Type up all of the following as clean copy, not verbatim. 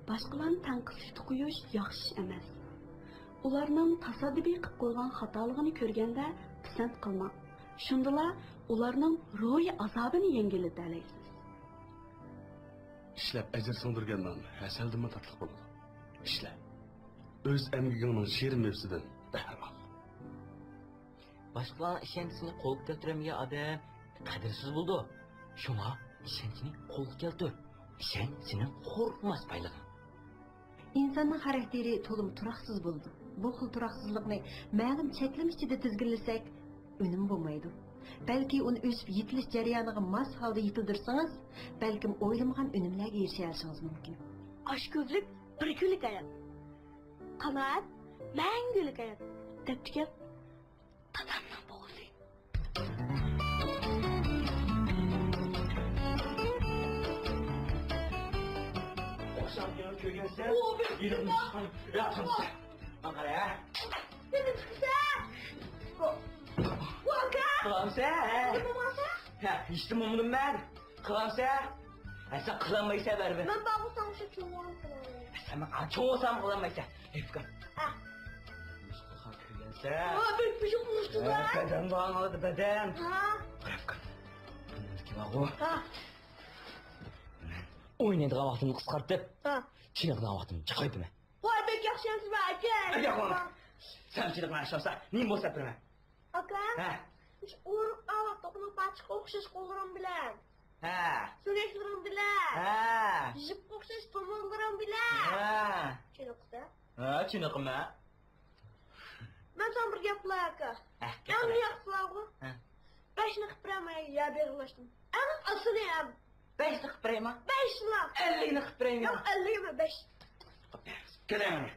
boshqalarni tanqidlashga qo'yish yaxshi emas. Ularning tasoddifiy qilib qo'ygan xatoligini ko'rganda pisand qilmang. Shundala ularning ruhiy azobini yengillata olasiz. İşlep ecir sındırgandan haseldimi tatlı bo'ladi. İşle. Öz emgigingning shirin nefsidan bahra ol. Başqalarning ishonchini qo'lga keltirmagan odam qadrsiz bo'ldi. Shunga ishonchini qo'lga keltir. Ishonch sening qo'rqmas baylig'ing. İnsanın xarakteri to'lim turaqsiz bo'ldi. Bu xil turaqsizlikni ma'lum cheklim ichida tizginlasak, unum bo'lmaydi. Belki onu o'sib yetilish jarayoniga mos holda yetildirsangiz, balkim o'ylamagan unumlarga erishishingiz mumkin. Oshko'zlik bir kunlik hayot. Qanoat mangulik hayot. Deb tugat. Dadamning bo'g'zi. Oqshom ko'rgansa, yerimni chiqarib, ya tamsa. Qara ya. Qılamsa? Ha, işte mumdum ben. Qılamsa? Sen qılamaysa berbe. Ben bağırsam şu çoğuğunu kılamıyorum. Sen ben çoğu olsam qılamaysa. Efkan. Ha. Müşkülhan köylense. Bir şey konuştu lan. Beden bağladı beden. Ha. Efkan. Bunun kim ağu? Ha. Oynaydığı vaxtını qısqartıp. Ha. Çiğnəqdən vaxtını çaqaydı mı? Vay bek yaxşıyamsın be Ake. Hadi yapalım. Sen çiğnəqdən aşağısa, neyim olsa bilmə. Aka. Ha. Hiç uğurup ağlat dokunup açık okşaş kollarım bilen. Ha. Söneklerim bilen. Ha. Jip okşaş tomonlarım bilen. Ha. Çin okusa. Ha, çiğnəqimə. Ben sana bir yapıla Aka. Ha, En iyi yapıla bu. Ha. Beşini kıpıramaya ya berlaştım. En asını yap. 5'lik prema. 5 lan. 50'lik prema. Yok 50 mi 5. Gidelim.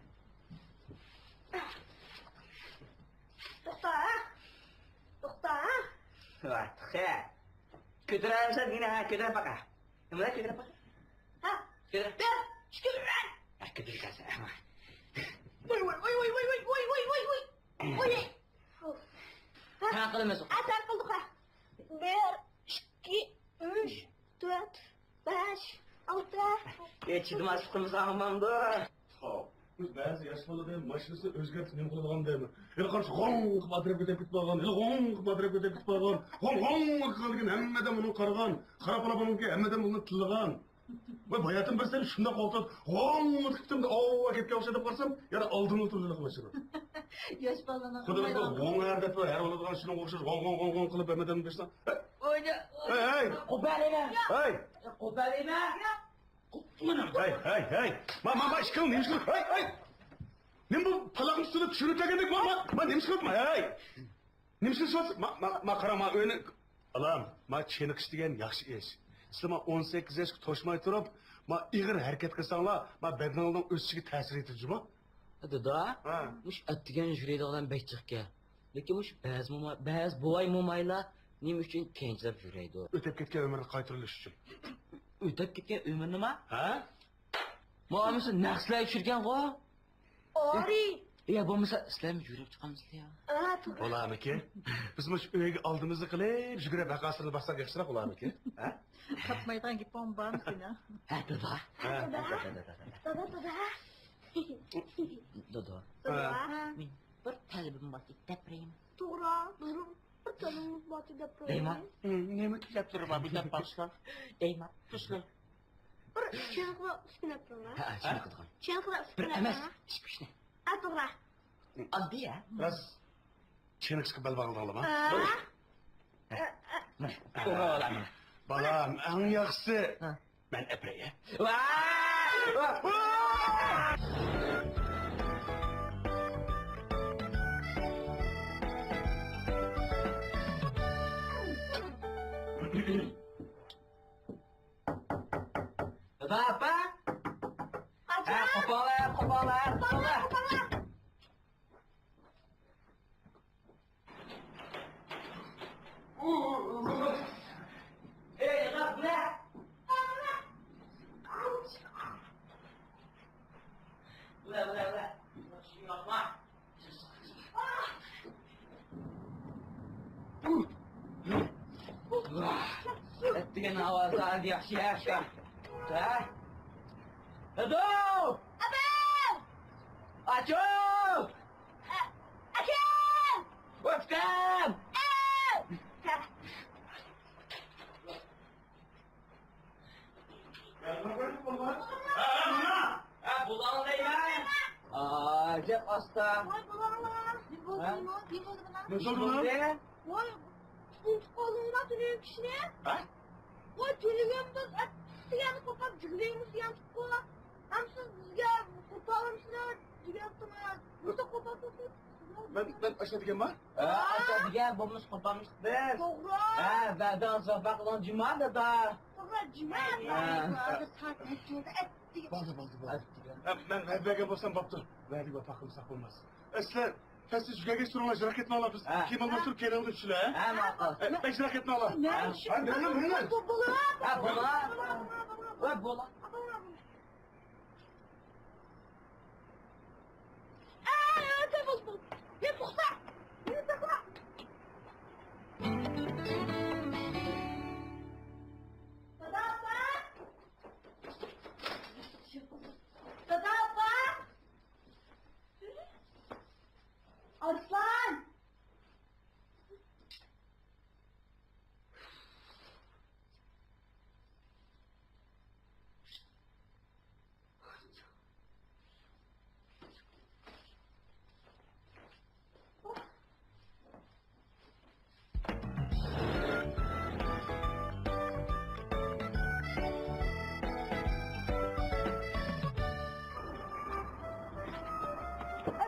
Dokta ha. Dokta ha. Artık he. Kötülersen yine ha kötüler baka. Numara kötüler baka. Ha. Kötüler. Ver. Şükür ver. Ha kötüler sen. Vay vay vay vay vay vay vay vay vay. Vay. Ha kılmıyorsun. Atar kıldık ha. 1, 2, 3, 4, 5, 6. Geçidim aşkımız almamdı. Bazı yaşlıların maşinası özgürtü ne kılgan değil mi? Hele karşı gong batırıp gidip bağlan, hele gong batırıp gidip bağlan, gong kılgın hemmeden bunu kargan, karapalabanın ki hemmeden bunu tılgan. Ve bayatın ben seni şunda koltuğum, gong tıktım da ooo akip yavşa da varsam, ya da aldığını oturduğuna başladım. Yaş balana. Kıdırız da gong erdet var, her olasılığa şuna okşar, gong kılıp hemmeden baştan. Oyna. Hey! Koparayım. Hey! Koparayım. Hey! Ma işkıl, neymiş kılıp, hey! Nem bu talağın üstüne çürütegendik ma neymiş kılıp, hey! Neymiş kılıp, ma karama öyle, Alam, ma çenik iştigen yaxşı iş. Siz ma 18 yaşka toşmay turup, ma iğir hareket kılsanlar, ma bedenaldan ösüge tesir edici ma? Hadi da, muş attigen jüreydi olan bekçikke. Lekin muş beyaz boğay mumayla, neyim üçün gençler jüreydi o. Ötep ketken ömürü kaytırılış için. Ötep ketken ömür nima? Ha? Muamisi naqslar uçurgan o. Ori. Ya bo'lmasa sizlarmi yurib chiqamiz ya? Ha, to'g'ri. Olamiki? Biz mush uyga oldimizni qilib, yugurib baqasini bassak yaxshiroq olamiki? Ha? Katmaydan git bomba mısın ha? Ha, Dodo. Dada. Dodo. Dada. Men bir talabim bor, gapiraymi? To'g'ri. Bizim bir tanimiz bor deb Deyman. Nima deb turibman, bu gap boshqa. Deyman. Bir chiniqlar uskunab turma. Ha, shuni qilgan. Chiniqlar Bir uskunab. emas, ishni. Ha, to'g'ri. Oddiy ya. Biraz çenik sıkı bel bağlı oğlum ha? To'g'ri olaman. Balam, en yaxşısı. Ben epey. Apa? Kopala. Hey, Rabna! Ulan. Şunu yapma. Ettiğin havası hadi yaşa. Ha? Dado! Abang! Acho! Akan! Wolfgang! Bulandayım. Cep hasta. Vay babana! Bir bozdu Ha? mu? Bir bozdu mu? Ne oldu lan? Vay! Bu kolunda duruyor kişine. Ha? Vay televizyonda siyahını kapat, cügleğini siyahını kola. Hem siz bizge kurtarmışlar, cügleğini burada kapatırsın. Ben aşağı diken var. Aşağı diye babamız kurtarmıştık biz. Doğru. Ben sabah olan cuma da Doğru, cüme. Ha. Saat neçede etti. Baldı. Ben hep bolsam baptı. Verdi bak bakım sak olmaz. Esler, festi jügege sürüyorlar, jirak etme ala biz. Ha. Kim almak sürüp kere aldı şöyle ha? Ha makal. Ben jirak etme ala. Ne? Ha, ne? Bu balığı. Ha bula. Vay bula. Evet, buldum. Ne tuksa? Ne tuksa? Dada apa? Dada apa? Arslan!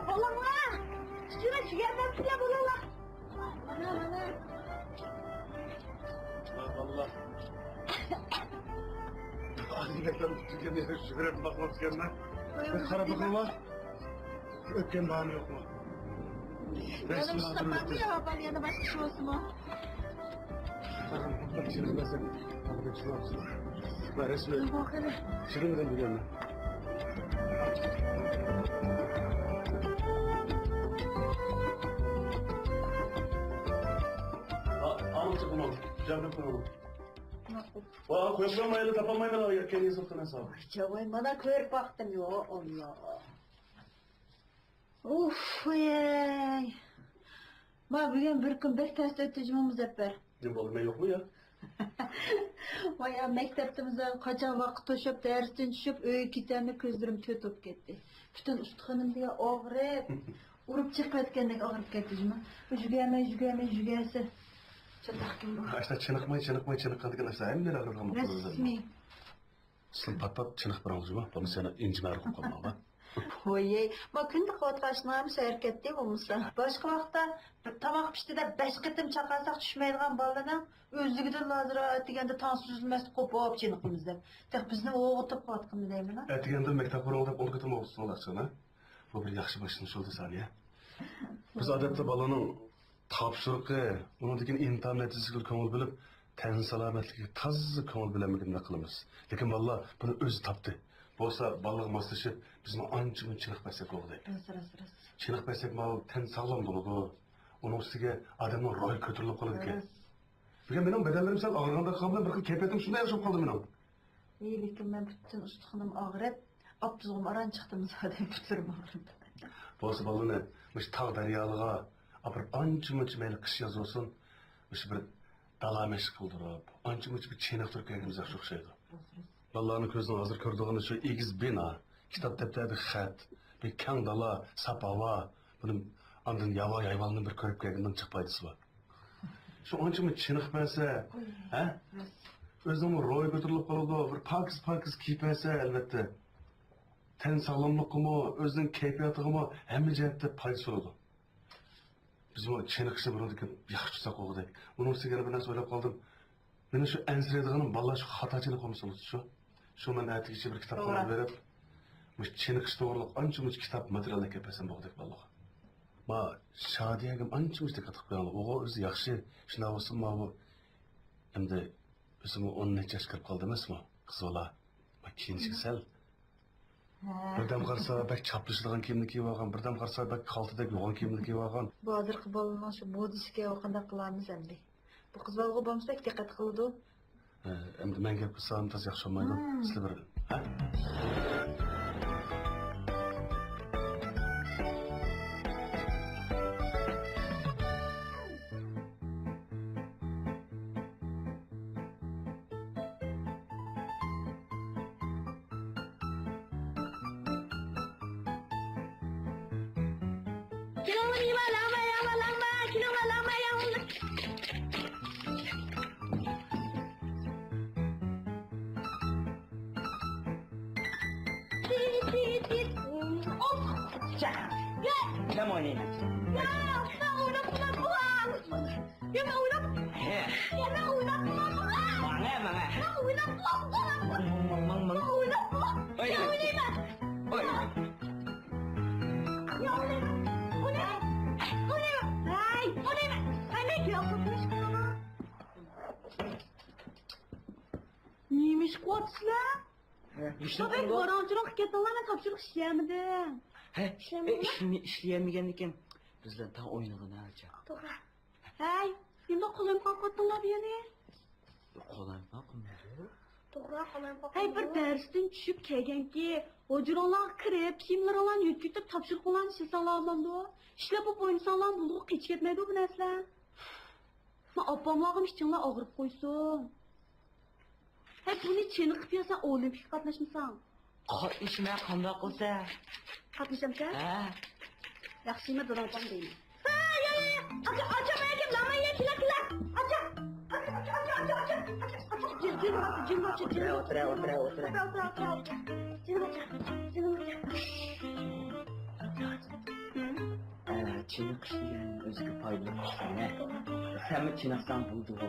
Balama! Şuna çıkardan bile balama! Ana. Allah. Azimekten tüken yere şükür bakmak kendine. Kara bakımlar. Öpken bağımı yok mu? Benim sapatı ya ben yanı başka şey olsun mu? Bak şimdi ben sen. Bak şunu alsın. Ben resmi. Bak hele. Şimdi neden biliyorum ben? Al çıkın Canım kuralım. Vaa koyamayla tapamayla ya kendi satın hesabı. Çavay bana kör baktım ya Allah. Uf ey. Ma bugün bir gün beş test ötücümümüz eper. Ne oldu ben yok mu ya? Vay ya mekteptimizde kaçan vakit toşup dersten düşüp öğü kitlerini közlerim tötüp gitti. Bütün üsthanım diye ağrıp, urup çıkıp etkendek ağrıp gitti cuma. Jügesi. Çatak kim bu? İşte çınıkmayan işte hem neler alırım. Resmi. Sın pat çınık bırakmış mı? Bunu sana incime arıp kalmalı. Oy, ma күндік отқашынамыз әрекетте болмаса. Başka vaqtda tamak pişti de 5 qitim çaqarsak düşmeydigan baladan özlügidən nazira degende tan süzülmesi qopup çınıqımız dep. Tek bizni oğutup qatqımız deymin ha. Ertegende mektep var oldu, onu götürme olsun olarsan. Bu bir yaxşı başlangıç oldu Saliye. Biz adette balonun tapşırıqı, onun degan imtihan neticesiga ko'ngil bilib, tan salomatligi tazza ko'ngil bilanmaganda qilamiz. Lekin valla buni o'zi topdi. Bo'lsa balliq moslashib, bizni ancha-muncha chiniqmasak bo'ldi. Ras. Chiniqmasak ma tan sog'lom bo'ladi. Uning ustiga odamning ro'yi ko'tarilib qoladi ekan. Bugun mening badanlarim sal og'riganda qoldi, bir xil kayfiyatim shunday yaxshi bo'lib qoldi mening. İyi lekin men bütün ustuqnim ağrıp, aptuzum aran çıxdım zaten bütün ağrıp. Bo'lsa baloni, mush tog' daryoliga apirib ancha-muncha mayli qish yoz bo'lsin, mush bir dalamesh qildirib, ancha-muncha bir chiniq turib kelganimiz yaxshi o'xshaydi. Vallahi ko'zning hozir ko'rdig'ini shu egiz bino, kitob daftarda xat, bir kang dala, sap havo, buni andin yavo hayvonni bir ko'rib kelgandan chiq foydasi bor. Shu ancha-muncha chiniqmasa, ha? O'zing ro'y ko'tarilib qoladi, bir pokiz kiyib olsa albatta. Ten sağlamlıqımı, özünün keyfiyyatımı hem cihette payısı oldu. Biz bu çeniqişte burundaki yaxşı tutsak oldu. Bunun sigara bilen söyleyip kaldım. Benim şu ensirediğinin vallahi şu hatacılık olmuşsunuz şu. Şu ben hayatı içi bir kitap falan verip. Bu çeniqişte doğruluk ançımız kitap materyalini kepesen boğduk vallahi. Ma şadiyegim ançımız dikkatık bir anlı. Oğu özü yaxşı. Şuna olsun ma bu. Hem de özümü 10 neçe yaş kırıp kaldı emas mı? Kız valla. Ma kiyinişsel. Birden qarsa bak çaplışılgan kiyimni kiyip algan, birden qarsa bak kaltıda yoğun kiyimni kiyip algan. Bu hazırkı balının şu modisiga oqanda qilamiz endi. Bu qiz balga bo'lmasa diqqat qiladi. Endi men gap qilsam tez yaxshi olmaydi. Sizlar bir. Ha? Kiloma lama kiloma lama Come on in. Neymiş koçlar? Tabii borancılık kettiğinde tapşırık işleyemedim. He, işleyemeygendiken bizden tam oynagını alacak. To'g'ri. Hey, endi qo'lim qo'yqotdinglar beni. Qo'lim qo'yqotdi. To'g'ri, qo'lim qo'yqotdi. Hey, bir darsdan tushib kelganki, hujronlar kirib, kiyimlaringlarni yutkitib topshiriqlarni ishlasanlarmanda, ishlab o'ynasanlar bo'ldi, qech ketmaydi bu narsalar. Men opamlarga ishinglar og'rib qo'ysin. Hey, buni chiniqib yasa, olimpik qatnashmasan. Qatnashmay qanday qilsa? Qatnashamsan? Ha. Yaxshimi dadam deyman. Ha, ya. Acha menga lamaya kila. Acha. Çiniq işleyen özgü paylı işlerine. Sen mi çiniqsan buldu o?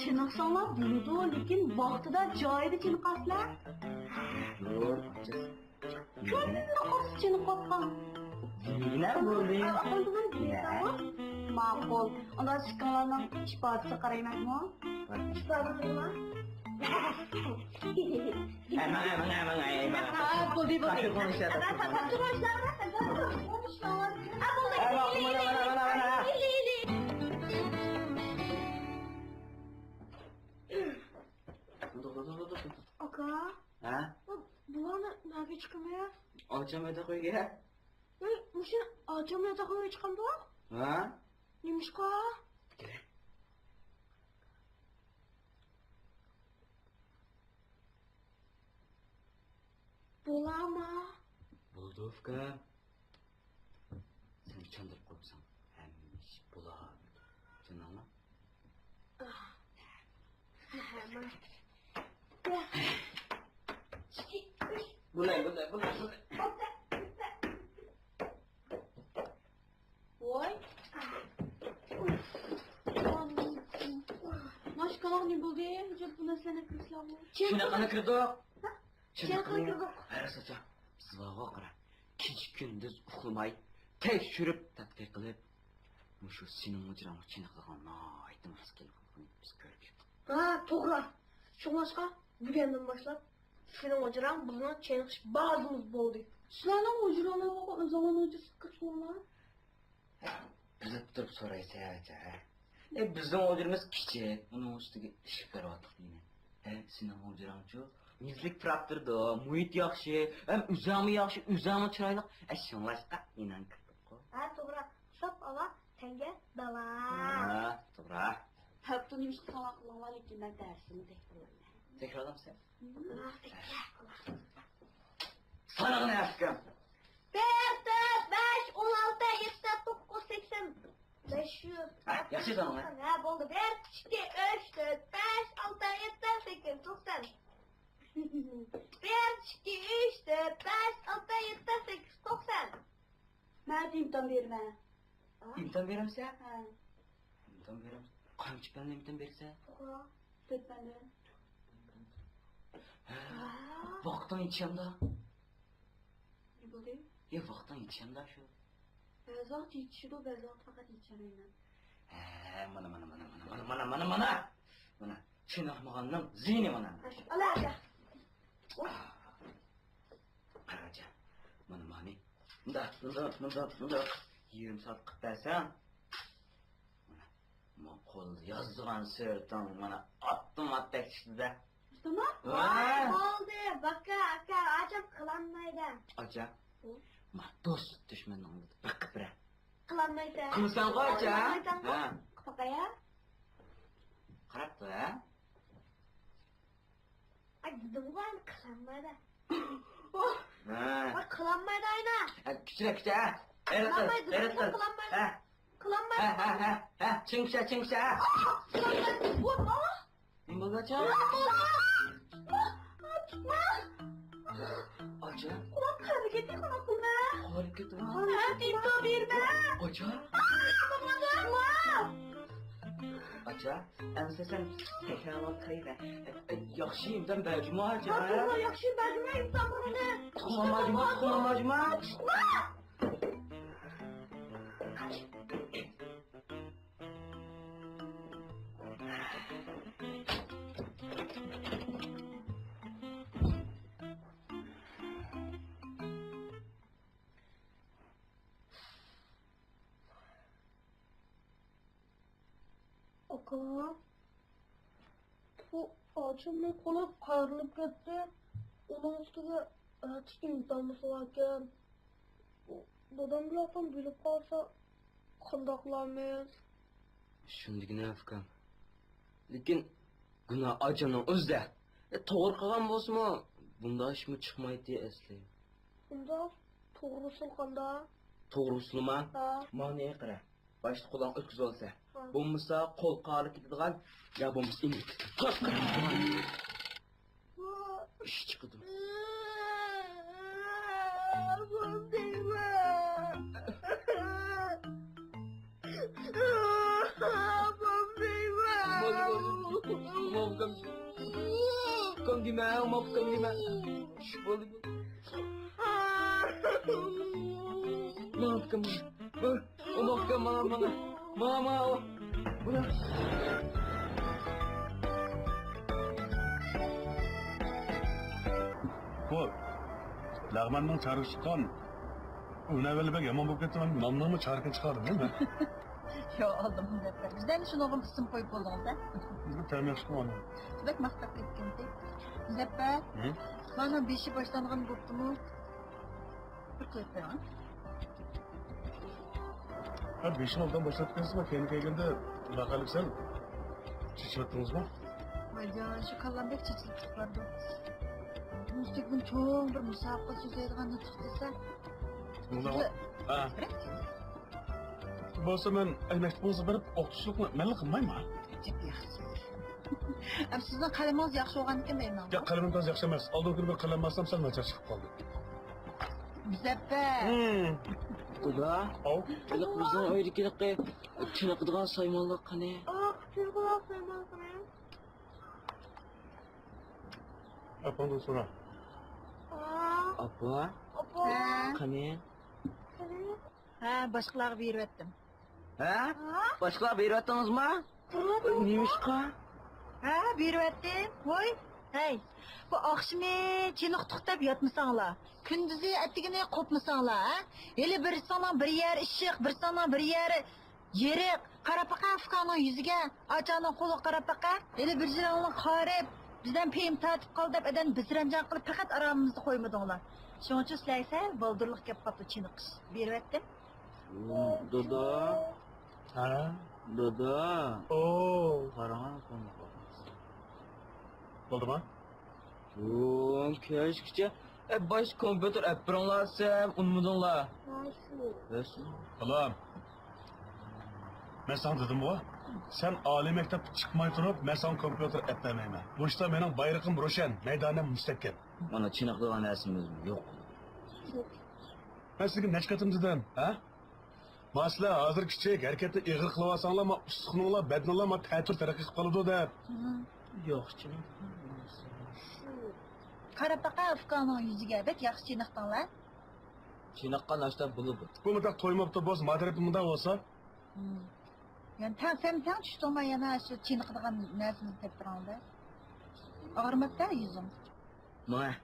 Çiniqsanlar buldu, lekin vaqtida joyida çiniqaslar. Yok. Ko'nglimni qotib chiniqotgan. Nima bo'ldi? Ma'qul. Unda chiqqanlarning ifodasiga qaraymanmi? Ifodasimi? Bo'ldi. Aka, Ha? bularni nega chiqmaya? Ochamada qo'yga. Mushuni ochamada qo'yib chiqamdi? Ha? Nimishqa? Bo'lama. Buldovka. Sen chandırıp koysan. Hemmiş bular. Sen anla. Bulay. Voy. Mashqaloq ne bo'ldi? Jab bu narsani qilishlarmi? Shunaqani kirdik. Shunaqani kirdik. Arasacha. Sizlarga qara. Kech kunduz uxlamay tekshirib tadqiq qilib, mushu sening mujramni chiniqlaganni aytmas kelib biz ko'rdik. Ha, to'g'ri. Shunlashqa bugundan boshlab sening hujran bizni cheniqish bazamiz bo'ldi. Sizlarning hujranlarga o'zlaring o'zingiz qilsanglar. Bilib turib so'raysa, bizning hujrimiz kichik, uning ustiga ish ko'ryapti deyman. Sening hujrangchi Mizlik traktorda, muhit yaxshi, ham uzami yaxshi, uzami chiroyli. Shunlashqa mening kirib qo'y. Ha, to'g'ri. Hisob ola, senga dala. Ha, to'g'ri. Hatto nimish qilgan qilinglar, lekin men darsimni takrorlayman. Takrorlamsan? Sanag'ini yaxshikam. 5, 4, 5, 16, 7, 9, 80. 500. Yaxshi sanag'ini. Ha, bo'ldi. 1, 2, 3, 4, 5, 6, 7, 8, 90. 1, 2, 3, 4, 5, 6, 7, 8, 90. Ma'lum imton berma. İmton beramsa? Ha. İmton beram. Qancha pulni imton bersa? To'g'ri. 4 panda. Vaqtdan yetishanda. Ne bo'ldi? Vaqtdan yetishanda shu. Bazoq yetishdi, bazoq faqat yetishmayman. Mana. Mana. Chinaqmaganning zini mana. Ala. Qaracha. Mana mani. Bunda. 20 saat qilib bersam. Mana. Men qo'l yozgan sertan mana attım tekstida. Tamam. Ha. Oldu. Baka aka ajab qilinmaydi. Acha. Ma do'st dushmanning bir qibra. Qilinmaydi. Qilsan qo'ycha. Ha. Qaqaya? Qarabdi, ha? Ay, dedim qo'ying qilinmaydi. Ha. Qilinmaydi ayna. Kuchra. Qilolmaydi, qilolmaydi. Ha, Qilolmaydi. ha. Chingsa. Nima bo'ldi? Acha. Qani ketdi qanaqumi? Qolib ketdi. Ha, tinto berma. Acha. Acha, endi sen tekrarlab qarayver. Yaxshi imdan bajmo acha. Yaxshi bajma inson buni. Tuxum majma. Aka, bu acımın kolu qayrılıb getdi. Onun üstüge imzamız varken, dadam bilasam bilib qalsa, qandaqlarmiz? Shundigina afkam. Lekin guna achaning o'zida. To'g'ri qilgan bo'lsa-mu, bunda ishmi chiqmaydi deya eslayman. Bunda to'g'risi qanda? To'g'risimi? Ha. Mani qara. Boshni qo'ldan o'tkazib olsa, bo'lmasa qo'l qari ketadigan, yo bo'lmasa inlik. Ish chiqdi. Kom dima. Boldi. Mama. Buna. Qo'y. Lag'manning chari chiqqan. Unavali bek yomon bo'lib ketdi, nomnomni charkini chiqardim, nima? Yo, aldım deb. Bizden şunu oğlum isim koyup oldunuz Bu termiye çıkmadı. Bek maqtab ketgandek. Zeppe, mana beshi boshlangan bo'ptimi? Bir qo'yib beraman. Ha, 5 yıl oldan başladık kızma, kendi kelgende bakalım sen. Çiçettiniz mi? Vay şu kallanbek çiçilib chiqardi. Mustakbin cho'ng bir musobaqa so'zlaydigan nutq desa. Bunda ha. Bo'lsa men aynaktibingizni berib, o'qitishlikni men qilmayman. Am sizning qalamingiz yaxshi bo'lgan ekan deyman. Ya qalamim toz yaxshi emas. Oldin kuni bir qalammasam sal nachar chiqib qoldi. Zeppe. Xudo. Av. Bizning uydagilarga chiniqadigan saymonlar qani? Çırgılar saymasını. Apandan sonra. Apa? Apa. Qani? Ha, boshqalarga berib etdim. Ha? Boshqa beryapsizmi? Nemishqa? Ha, berib etdim. Voy. Hey, bu oqshimi chiniq to'xtab yotmasanglar, kunduzi atigini qopmasanglar, ha? Hele bir sana bir yer ishiq, bir sana bir yer yeriq, qarapaqa afqaning yuziga, achaning qo'li qarapaqa, hele bir jiranni qarib, bizdan peyim tatib qol deb adan bizranjan qilib faqat aramimizni qo'ymadinglar. Shuning uchun sizlarga boldirlik kelib qoldi chiniqish. Berib etdim. Dodo. Ha? Dodo. Oo. Qarang qani. Oldu mu? Yo'q, keşke baş kompüter app'larsa unutmadinglar. Nasıl? Oğlum. Ben sana dedim bu. Sen âli mektep çıkmayı durup, ben sana kompüter etmemeyim. Bu işte benim bayrağım roşen, meydanım müstakil. Mana chiniqdigan narsamiz yo'q. Ben sizin ne çıkartım dedim, ha? Masla hazır küçük, hareketi iğir kılıvasanlar ama ustuknunla, bednunla ama tətür terakki kalıdı da. Yo'q, chiniq. Qarapaqa afqaning yuziga bek yaxshi chiniqdinglar. Chiniqqan narsa bo'ladi. Bu mutlak toymaptı boz, madarip munda olsa. Yani sen düştüğüme yana şu çiğniqdigan narsani deb turanda. Ağrımakda yüzüm. Mana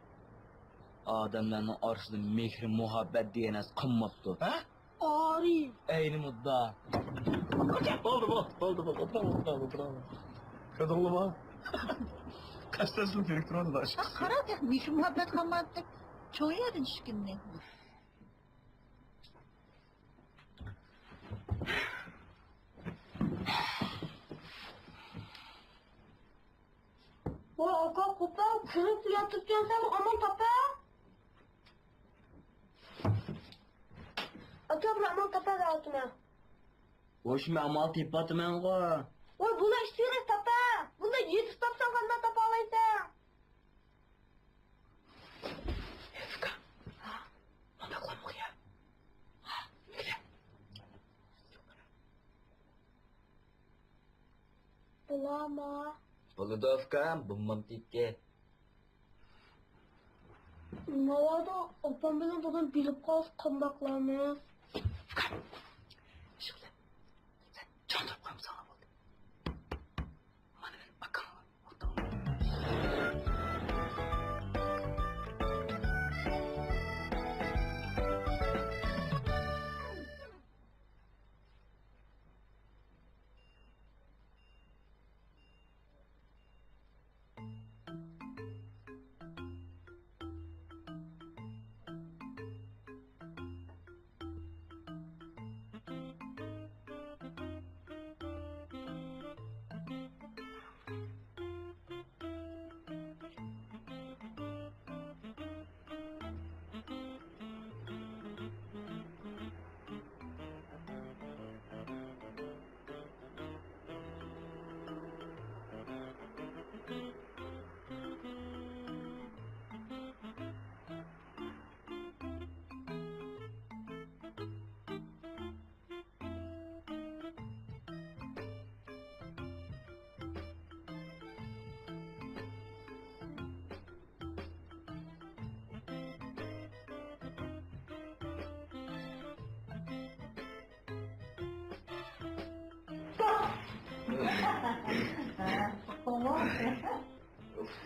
odamlarning orasida mehr, muhabbat degan narsa qolmabdi. Ha? Ari. Ayni mudda. Oldu. Kadınlı mı? Kaç tanesini direktör oldu da aşk. Qara deb mehr muhabbat qolmadi deb cho'yadi tushkunni. Vay aka kupa, kırık yatıkken sen aman tapa. to'g'ri amal topadi oltimi. Hoş amal tepatımen go. Voy, bular ishlaydi topa. Bunda yetib topsan qanday topa olaysan? Efka. Mana qilmoq ya. Bulama. Bo'ladi Efka, bummam tekka. Navada opam bilan dadam bilib qolsa qanday qilamiz? Şöyle. Sen can topkam sana oldu. Bana ver bakalım.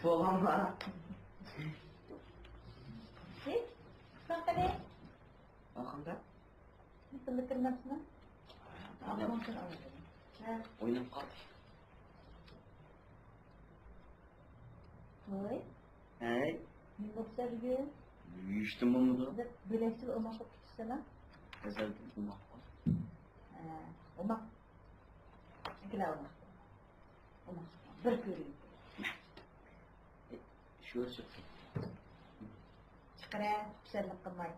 Babam var. Hiç? Bak hadi. Bakında. Nasıl bitirmezsin? Oynayıp kaldı. Oy. Hey. Yoksa bir gün Yüştüm bunu da. bileksiz olmak çok küçüksene. Özellikle bunu. Olmak. İkiler olmak. Olmak. Bir göreyim. Şu ölçü. Çıkara, güzellik kılmayın.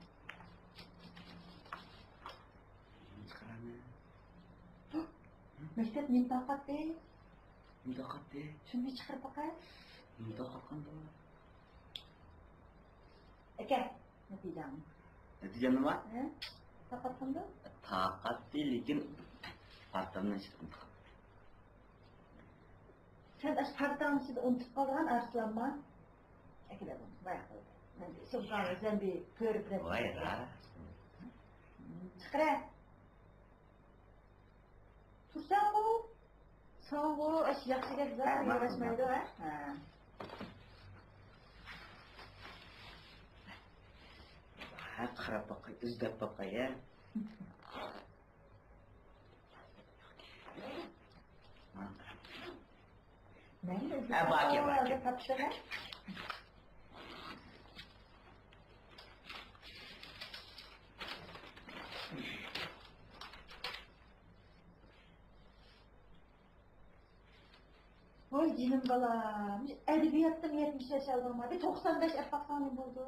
Çıkaramı. Mektep mintakat değil. Müdakat de. Şunu çıkar bakayım. Müdakat kan da. Eke. Ne diyeceğim? Netice ne var? He? Takatında? Takat değil, lakin partamdan çıktım. Sen aç partam size unutup kalgan arslanma. Ekiler bunu. Bayağı koydu. Ben de şokanı sen bir görüp resim. Vay ya. Çıkara. Tursan bu. Son bu aç yakışık güzel yaraşmaydı ha. Ha. Ha, qarab boqay, izlab boqay ya. Ne? Ha, bak. Tapşırma. Oy canım balam. Edebiyattan 70 yaş aldım. Bir 95 erpaksanım buldu.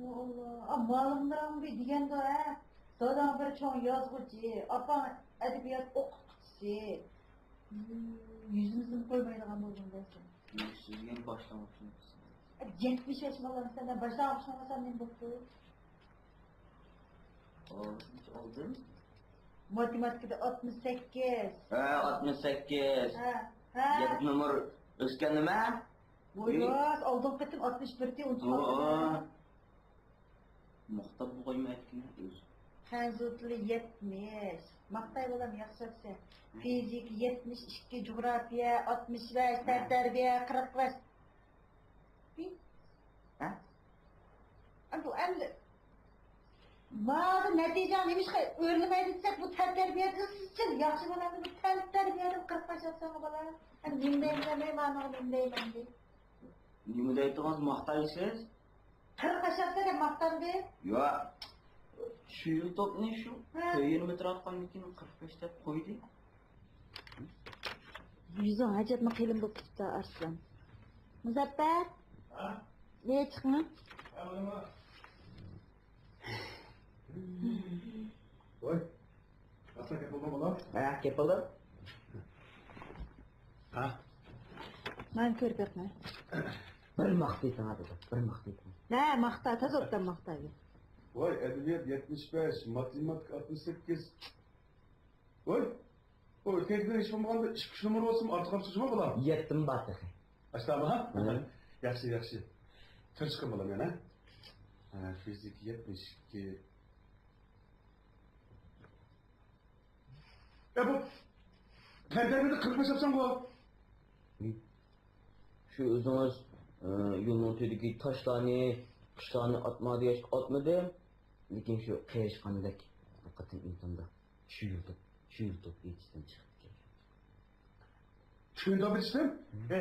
Allah. Malımdan bir diyen de ha. Dadan bir çoğun yazgıcı. Apan edebiyat okutucusu. Yüzümüzün koymayalım buldum dersin. Sizden başlamışsınız. 70 yaş balam senden başlamış ama sen ne buldu? Oldu mu? Matematikte 68. Ha, 68. Ha. Ha. 7 numar o'sgan nima? Buyuruz. Oldun kıtım 61'te unutmadım. Muhtab qo'ymayaptimi o'zi? Hanzutlu 70. Maktay bolam yaxshisi. Fizik 72, coğrafya 65, terbiye 45. Ha? Bu endi Madem netice neymiş ki öğrenmeyi desek bu terbiyesiz için yaxşı bolam bu terbiyeli 45 yaşına bolam. Hani bilmeyim demeyim ama bilmeyim endi. Nima deyapsiz, maqtaysiz? 45 yaşında maktan bir. Yo'q. Shu yil topni shu. Ha. To'yini bitirayotganlikin 45 deb qo'ydi. Yüzü hacet makilin bu tuttu Arslan. Muzaffer. Ha? Neye çıkma? Ha, nima? Voy. Aslan kapılma bala. Ha, yapalım. Ha? Ben körpekme. Bir maqtaysan hadi, bir maqtaysan. Ne maqta, tazoptan maqta. Voy, edebiyat 75, matematik 68. Voy. Voy, tekrar iş olmaganda iş numara olsun artık kapsızma bala. Yettim batı. Açtı ha? Hı. Yaxşı, yaxşı. Tır çıkın balam yana. Fizik 72. Bu tendermede 45 yapsan bu. Şu o'zingiz yo'lning o'tidagi toshlarni, qushlarni otma deyish otmadim. Lekin shu qayishqandek haqiqatan insonda shu yurtib yetishdan chiqib kelgan. Şunu da bilsem.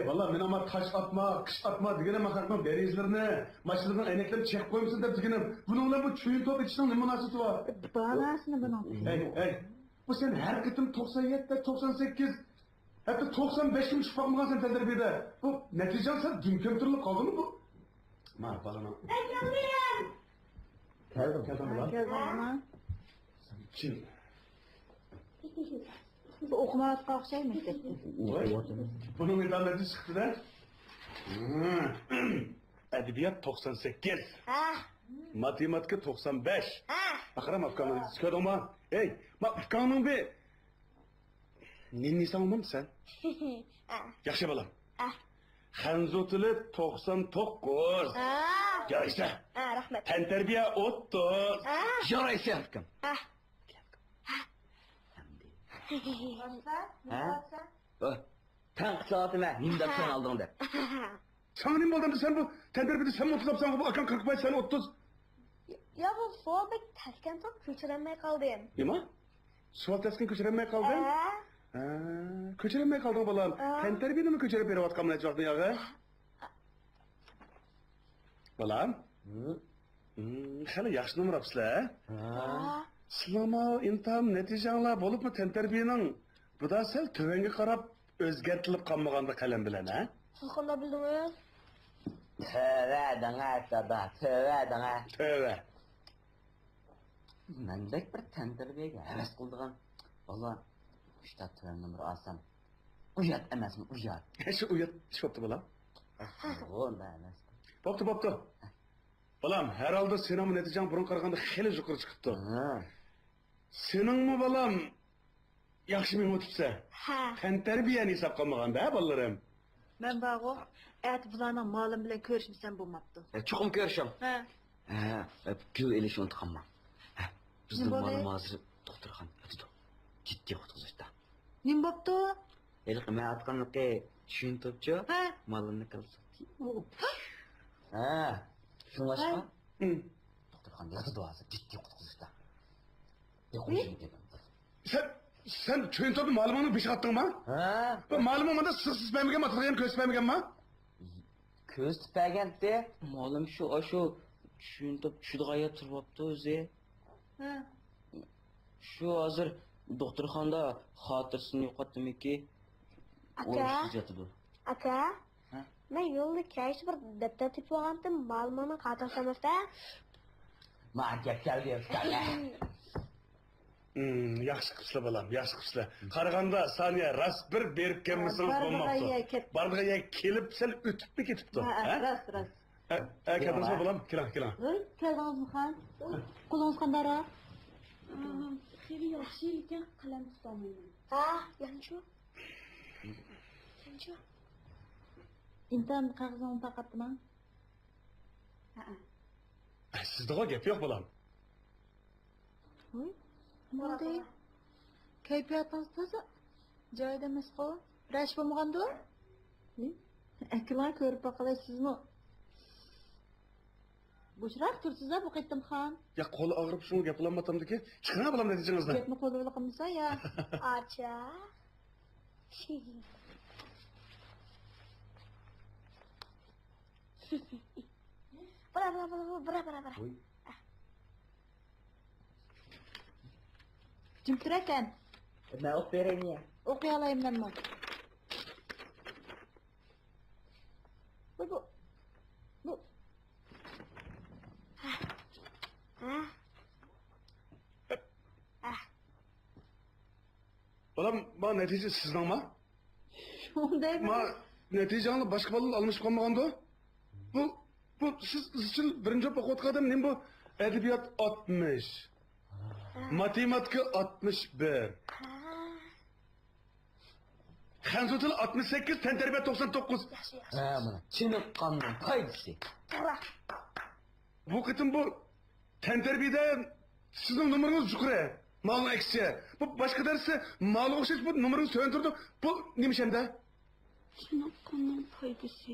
Valla ben ama taş atma, kış atma, digene makartma, berizlerini, maçlarının eneklerini çek koymuşsun da digenem. Bununla bu çöyün top içinden ne münasebeti var? Bağlasını bunun. Hey. Bu sen her kıtım 97, 98, hatta 95 gün çıkmak mı sen tenderbiyede? Bu neticen sen dün kömtürlük kaldı mı bu? Ma balana. Geldim lan. Gözlerine. Kim? Bu okumak kalkacak mı işte? Bunun idameti çıktı da. Edebiyat 98. Matematik 95. Akram afkanı çıkıyor ama. Hey, afkanın bir. Ne nisan sen? Yaxşı balam. Hanzo tili 99. Ya işte. Rahmet. Tenterbiye 30. Jaraysa hakim. Ha? Tank saatime nimdaktan aldın de. Sana ne oldu sen bu tenterbiyede sen mi 30 yapsan bu akan 45 sen 30. Ya bu soğuk terken çok köçürenmeye kaldım. Nima? Sual teskin köçürenmeye kaldın? Köçürenmeye kaldın balam. Tenterbiyede mi köçürüp berip atkamın etrafını yağı? Balam? Hali yaxşı numara pisler. Silama, intam, netijanlar bolup mu tenterbiyenin bu da sel tövenge karab özgertilip kalmaganda kalem bilen ha? Siz kanda bildiniz? Tövbe dana sada, tövbe dana. Tövbe. Mendek bir tenterbiyege heves kıldığın. Valla, işte tövenini bir alsam. Uyat emasmi, uyat. Şu uyat iş boptu balam. Onda emas. Boptu. Balam, herhalde senin netijan burun karaganda heli yukarı çıkıptı. Senin mi balam yaxşı mı ötüpse? Tenterbiyeni hesap kalmaganda ha ballarım? Ben bağı, bularning malım bilen görüşmüşsem bulmaptı. Çokum görüşüm. Ha. Gül eliş unutkanma. Bizden Ne malum böyle? hazır doktorxan. Hadi ciddi oturuşta. Nim boptu? Elik me atkanlıkı tushuntiribchi Ha. malımni qilsin. Ha. Shunlashqa? Doktorxon yozib duosi ciddi oturuşta. Sen çöyün topu malumanı bir şey attın mı? Ha? Bu malumamada sırsız vermegen mi atılgan köz vermegen mi? Ko'z tipaganda molim shu tushuntirib tushidg'aya turibdi o'zi. Ha. Shu hozir doktorxonada xotirasini yo'qotdimiki. Aka. Yotibdi. Aka. Ha? Ben yolda kayışı bir depter tipi olgandim. Malmanı katırsamaşta. Ma'ga keldi. Yaxşı qıpsıla balam, yaxşı qıpsıla. Qaraganda saniye rast bir berip kelmesiniz bo'lmapti. Bardığa ya kelip sen ötüp mi ketipti? Rast. Keldiniz mi balam? Keling. Keldingizmi xan? Qo'lingiz qanday? Xeyli yaxshi lekin qalam tutolmayman. Yançu. İntan qog'ozini taqatdimi? Sizde o gap yok balam. Ne oldu? Kayfiyatingiz toza. Joyida emas-ku. Rash bo'lmagandi? Aklar ko'rib boqalasizmi? Bo'shroq tursiz bu qaytim xon. Ya qo'li og'rib shuni gaplamatamdiki, chiqina balam natijangizni. Gapni qo'lda qilmasa ya. Acha. Bıra. Jimtir ekan. Ne o'qib beraymi ya? O'qiy olaymanmi? Bu. Balam, bana netice sizden mi? Shunday Ma neticanı başka balalar almış kalmagandı. Bu siz için birinci okuyotgan adam ne bu? Edebiyat 60. Matematika 61. Hanzo tili 68, fen terbiye 99. Ha, mana chiniqqanning foydasi. Bu kıtım bu ten terbiyede sizin numaranız yukarı. Malın eksiği. Bu başka dersi malı okşayıp bu numaranı söndürdü. Bu neymiş hem de? Şunun kanın faydası.